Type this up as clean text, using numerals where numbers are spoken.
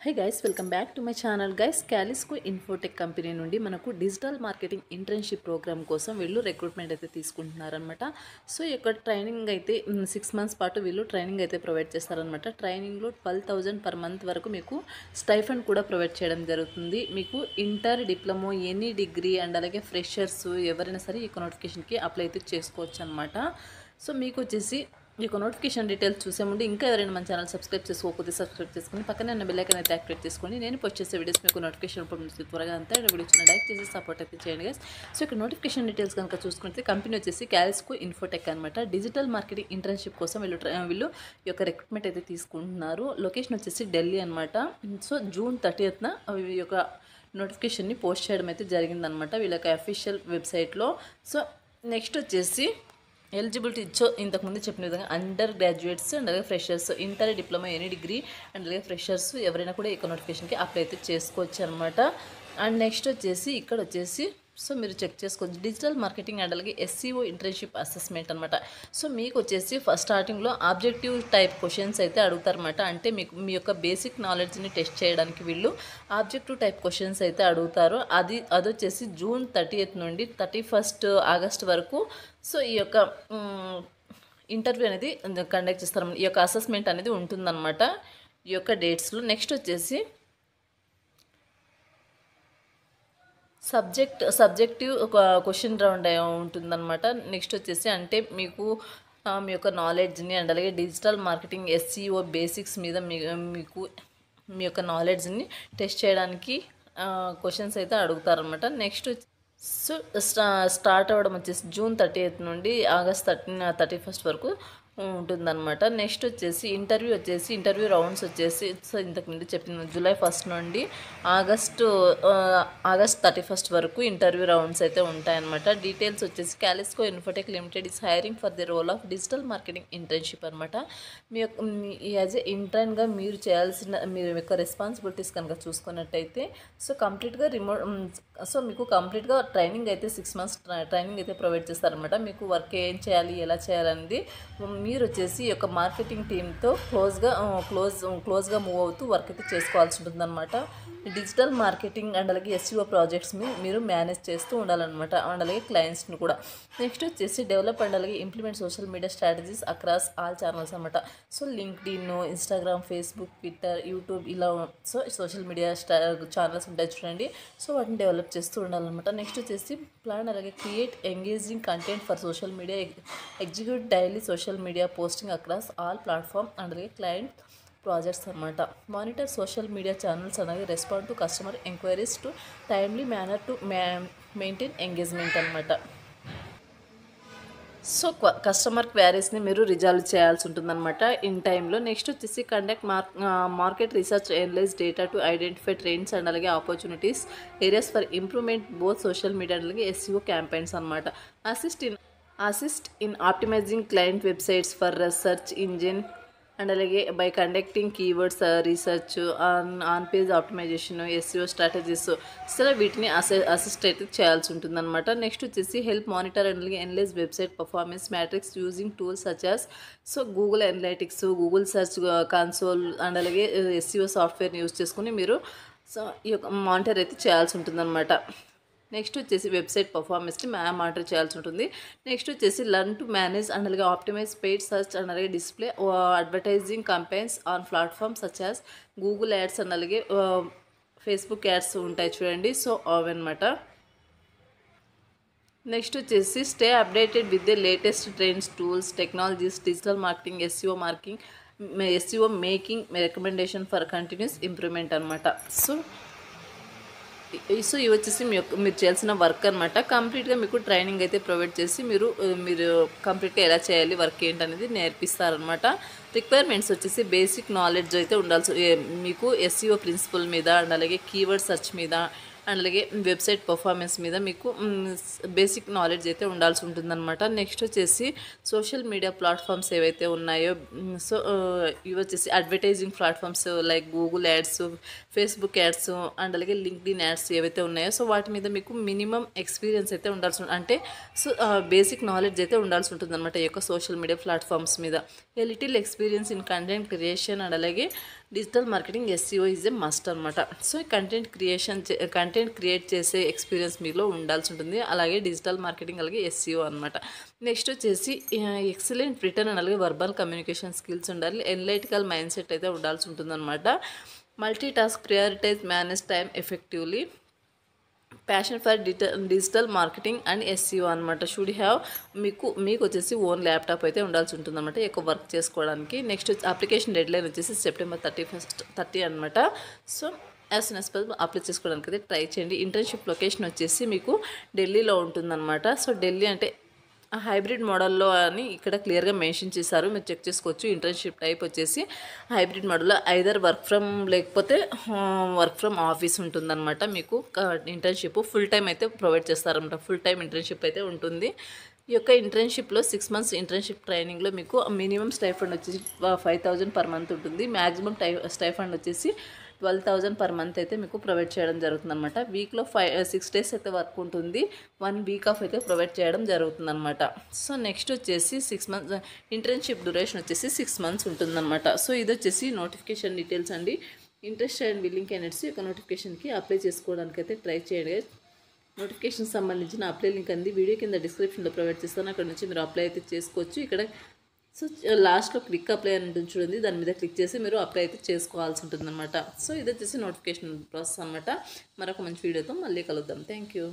High guys, welcome back to my channel. Guys, Calisco Infotech company నుండి మనకు digital marketing internship programme కోసం వీళ్ళు recruitment అయితే తీసుకుంటున్నారనమాట. సో ఈ యొక్క ట్రైనింగ్ అయితే 6 months పాటు వీళ్ళు ట్రైనింగ్ అయితే ప్రొవైడ్ చేస్తారనమాట. ట్రైనింగ్లో 12,000 per month వరకు మీకు స్టైఫండ్ కూడా ప్రొవైడ్ చేయడం జరుగుతుంది. మీకు inter, diploma, any degree and అలాగే ఫ్రెషర్స్ ఎవరైనా సరే ఈ నోటిఫికేషన్కి అప్లై అయితే చేసుకోవచ్చు అనమాట. సో మీకు వచ్చేసి ఈ నోటిఫికేషన్ డీటెయిల్స్ చూసే ముందు ఇంకా ఎవరైనా మన ఛానల్ సబ్స్క్రైబ్ చేసుకోకపోతే సబ్స్క్రైబ్ చేసుకుని పక్కనే ఉన్న బెల్ ఐకాన్ అయితే యాక్టివేట్ చేసుకోండి. నేను పోస్ట్ చేసే వీడియోస్ మీకు నోటిఫికేషన్ త్వరగా అంతా వీడియో చిన్న లైక్ చేసి సపోర్ట్ అయితే చేయండి గైస్. సో ఇక్కడ నోటిఫికేషన్ డీటెయిల్స్ కనుక చూసుకుంటే కంపెనీ వచ్చేసి క్యాలిస్కో ఇన్ఫోటెక్ అనమాట. డిజిటల్ మార్కెటింగ్ ఇంటర్న్షిప్ కోసం వీళ్ళు ఈ యొక్క రిక్రూట్మెంట్ అయితే తీసుకుంటున్నారు. లొకేషన్ వచ్చేసి ఢిల్లీ అనమాట. సో June 30th ఈ యొక్క నోటిఫికేషన్ని పోస్ట్ చేయడం అయితే జరిగిందనమాట వీళ్ళ యొక్క అఫీషియల్ వెబ్సైట్లో. సో నెక్స్ట్ వచ్చేసి ఎలిజిబిలిటీ ఇంతకుముందు చెప్పిన విధంగా అండర్ గ్రాడ్యుయేట్స్ అండ్ అలాగే freshers, inter, diploma, any degree and అలాగే ఫ్రెషర్స్ ఎవరైనా కూడా ఈ నోటిఫికేషన్కి అప్లై అయితే చేసుకోవచ్చు అనమాట. అండ్ నెక్స్ట్ వచ్చేసి ఇక్కడ వచ్చేసి సో మీరు చెక్ చేసుకోవచ్చు డిజిటల్ మార్కెటింగ్ అండ్ అలాగే SEO ఇంటర్న్షిప్ అసెస్మెంట్ అనమాట. సో మీకు వచ్చేసి ఫస్ట్ స్టార్టింగ్లో ఆబ్జెక్టివ్ టైప్ క్వశ్చన్స్ అయితే అడుగుతారన్నమాట. అంటే మీకు మీ యొక్క బేసిక్ నాలెడ్జ్ని టెస్ట్ చేయడానికి వీళ్ళు ఆబ్జెక్టివ్ టైప్ క్వశ్చన్స్ అయితే అడుగుతారు. అది వచ్చేసి June 30th నుండి 31st August వరకు సో ఈ యొక్క ఇంటర్వ్యూ అనేది కండక్ట్ చేస్తారు. ఈ యొక్క అసెస్మెంట్ అనేది ఉంటుందన్నమాట ఈ యొక్క డేట్స్లో. నెక్స్ట్ వచ్చేసి సబ్జెక్టివ్ ఒక క్వశ్చన్ రౌండ్ ఉంటుందన్నమాట. నెక్స్ట్ వచ్చేసి అంటే మీకు మీ యొక్క నాలెడ్జ్ని అండ్ అలాగే డిజిటల్ మార్కెటింగ్ SEO బేసిక్స్ మీద మీకు మీ యొక్క నాలెడ్జ్ని టెస్ట్ చేయడానికి క్వశ్చన్స్ అయితే అడుగుతారనమాట. నెక్స్ట్ సో స్టార్ట్ అవ్వడం వచ్చేసి June 30th నుండి August 31st వరకు ఉంటుందన్నమాట. నెక్స్ట్ వచ్చేసి ఇంటర్వ్యూ రౌండ్స్ వచ్చేసి సో ఇంతకుముందు చెప్పిన July 1st నుండి August 31st వరకు ఇంటర్వ్యూ రౌండ్స్ అయితే ఉంటాయన్నమాట. డీటెయిల్స్ వచ్చేసి Calisco Infotech limited is hiring for the role of digital marketing internship అనమాట. మీ యొక్క యాజ్ ఏ ఇంటర్న్గా మీరు చేయాల్సిన మీ యొక్క రెస్పాన్సిబిలిటీస్ కనుక చూసుకున్నట్టయితే సో కంప్లీట్గా సో మీకు కంప్లీట్గా ట్రైనింగ్ అయితే 6 months ట్రైనింగ్ అయితే ప్రొవైడ్ చేస్తారనమాట. మీకు వర్క్ ఏం చేయాలి, ఎలా చేయాలనేది మీరు వచ్చేసి ఈ యొక్క మార్కెటింగ్ టీమ్తో క్లోజ్గా మూవ్ అవుతూ వర్క్ అయితే చేసుకోవాల్సి ఉంటుందన్నమాట. డిజిటల్ మార్కెటింగ్ అండ్ అలాగే SEO ప్రాజెక్ట్స్ మీరు మేనేజ్ చేస్తూ ఉండాలన్నమాట. అండ్ అలాగే క్లయింట్స్ని కూడా. నెక్స్ట్ వచ్చేసి డెవలప్ అండ్ అలాగే implement social media strategies across all channels అనమాట. So LinkedIn, Instagram, Facebook, Twitter, YouTube ఇలా సో సోషల్ మీడియా ఛానల్స్ ఉంటాయి చూడండి. సో వాటిని డెవలప్ చేస్తూ ఉండాలన్నమాట. నెక్స్ట్ వచ్చేసి ప్లాన్ అలాగే create engaging content for social media, execute daily social media posting across all platform and అలాగే క్లయింట్ ప్రాజెక్ట్స్ అనమాట. మానిటర్ సోషల్ మీడియా ఛానల్స్ అలాగే respond to customer enquiries to timely manner to maintain engagement అనమాట. So customer క్వారీస్ని మీరు resolve చేయాల్సి ఉంటుందన్నమాట in టైంలో. Next వచ్చేసి conduct market research, analyse data to identify trends and అలాగే opportunities, areas for improvement both social media and అలాగే SEO campaigns అనమాట. Assist in optimising client websites for search engine and అలాగే by conducting keywords research, on page optimisation, SEO strategies so వీటిని assist అయితే చేయాల్సి ఉంటుందన్నమాట. Next వచ్చేసి help monitor and అలాగే analyse website performance matrix using tools such as so Google Analytics, Google Search Console and అలాగే SEO సాఫ్ట్వేర్ని use చేసుకుని మీరు సో ఈ యొక్క మానిటర్ అయితే చేయాల్సి ఉంటుందన్నమాట. నెక్స్ట్ వచ్చేసి వెబ్సైట్ పర్ఫార్మెన్స్ని మానిటర్ చేయాల్సి ఉంటుంది. నెక్స్ట్ వచ్చేసి లర్న్ టు మేనేజ్ అండ్ అలాగే ఆప్టిమైజ్ పెయిడ్ సర్చ్ అండ్ అలాగే display advertising campaigns on platform such as Google Ads and అలాగే ఫేస్బుక్ యాడ్స్ ఉంటాయి చూడండి. సో అవన్నమాట. నెక్స్ట్ వచ్చేసి stay updated with the latest trends, tools, technologies, digital marketing, SEO making recommendation for continuous improvement అనమాట. So ఇవి వచ్చేసి మీరు చేయాల్సిన వర్క్ అనమాట. కంప్లీట్గా మీకు ట్రైనింగ్ అయితే ప్రొవైడ్ చేసి మీరు కంప్లీట్గా ఎలా చేయాలి, వర్క్ ఏంటనేది నేర్పిస్తారనమాట. రిక్వైర్మెంట్స్ వచ్చేసి బేసిక్ నాలెడ్జ్ అయితే మీకు SEO ప్రిన్సిపల్ మీద అండ్ అలాగే కీవర్డ్ సెర్చ్ మీద అండ్ అలాగే వెబ్సైట్ పర్ఫార్మెన్స్ మీద మీకు బేసిక్ నాలెడ్జ్ అయితే ఉండాల్సి ఉంటుందన్నమాట. నెక్స్ట్ వచ్చేసి సోషల్ మీడియా ప్లాట్ఫామ్స్ ఏవైతే ఉన్నాయో సో ఇవి వచ్చేసి advertising platforms like Google ads, Facebook ads and అలాగే LinkedIn యాడ్స్ ఏవైతే ఉన్నాయో సో వాటి మీద మీకు మినిమం ఎక్స్పీరియన్స్ అయితే ఉండాల్సి అంటే సో బేసిక్ నాలెడ్జ్ అయితే ఉండాల్సి ఉంటుందన్నమాట ఈ యొక్క సోషల్ మీడియా ప్లాట్ఫామ్స్ మీద. A little experience in content creation and అలాగే digital marketing SEO is a must అనమాట. సో కంటెంట్ క్రియేట్ చేసే ఎక్స్పీరియన్స్ మీలో ఉండాల్సి ఉంటుంది. అలాగే డిజిటల్ మార్కెటింగ్ అలాగే ఎస్సీఓ అనమాట. నెక్స్ట్ వచ్చేసి ఎక్సలెంట్ రిటర్న్ అండ్ అలాగే వర్బల్ కమ్యూనికేషన్ స్కిల్స్ ఉండాలి. ఎనలైటికల్ మైండ్ సెట్ అయితే ఉండాల్సి ఉంటుంది అనమాట. Multitask, prioritise, manage time effectively, passion for digital marketing and SEO అనమాట. షుడ్ హ్యావ్ మీకు వచ్చేసి ఓన్ ల్యాప్టాప్ అయితే ఉండాల్సి ఉంటుంది అనమాట ఎక్కువ వర్క్ చేసుకోవడానికి. నెక్స్ట్ అప్లికేషన్ డెడ్ లైన్ వచ్చేసి సెప్టెంబర్ 30 అనమాట. So as soon as possible apply చేసుకోవడానికి అయితే ట్రై చేయండి. ఇంటర్న్షిప్ లొకేషన్ వచ్చేసి మీకు ఢిల్లీలో ఉంటుందన్నమాట. సో ఢిల్లీ అంటే హైబ్రిడ్ మోడల్లో అని ఇక్కడ క్లియర్గా మెన్షన్ చేశారు, మీరు చెక్ చేసుకోవచ్చు. ఇంటర్న్షిప్ టైప్ వచ్చేసి హైబ్రిడ్ మోడల్లో ఐదర్ వర్క్ ఫ్రమ్ లేకపోతే వర్క్ ఫ్రమ్ ఆఫీస్ ఉంటుందన్నమాట. మీకు ఇంటర్న్షిప్ ఫుల్ టైం అయితే ప్రొవైడ్ చేస్తారన్నమాట. ఫుల్ టైం ఇంటర్న్షిప్ అయితే ఉంటుంది. ఈ యొక్క ఇంటర్న్షిప్లో 6 months ఇంటర్న్షిప్ ట్రైనింగ్లో మీకు మినిమం స్టైఫండ్ వచ్చేసి 5,000 per month ఉంటుంది. మ్యాక్సిమం స్టైఫండ్ వచ్చేసి 12,000 per month అయితే మీకు ప్రొవైడ్ చేయడం జరుగుతుందన్నమాట. వీక్లో 6 days అయితే వర్క్ ఉంటుంది. 1 week ఆఫ్ అయితే ప్రొవైడ్ చేయడం జరుగుతుందన్నమాట. సో నెక్స్ట్ వచ్చేసి 6 months ఇంటర్న్షిప్ డ్యూరేషన్ వచ్చేసి 6 months ఉంటుందన్నమాట. సో ఇది వచ్చేసి నోటిఫికేషన్ డీటెయిల్స్ అండి. ఇంట్రెస్ట్ అండ్ విల్లింగ్ క్యాండిడేట్స్ యొక్క నోటిఫికేషన్కి అప్లై చేసుకోవడానికి అయితే ట్రై చేయండి. నోటిఫికేషన్ సంబంధించిన అప్లై లింక్ అంది వీడియో కింద డిస్క్రిప్షన్లో ప్రొవైడ్ చేస్తాను. అక్కడ నుంచి మీరు అప్లై అయితే చేసుకోవచ్చు. ఇక్కడ సో లాస్ట్లో క్లిక్ అప్లై అని ఉంటుంది చూడండి, దాని మీద క్లిక్ చేసి మీరు అప్లై అయితే చేసుకోవాల్సి ఉంటుంది అనమాట. సో ఇది వచ్చేసి నోటిఫికేషన్ ప్రాసెస్ అనమాట. మరొక మంచి వీడియోతో మళ్ళీ కలుద్దాం. Thank you.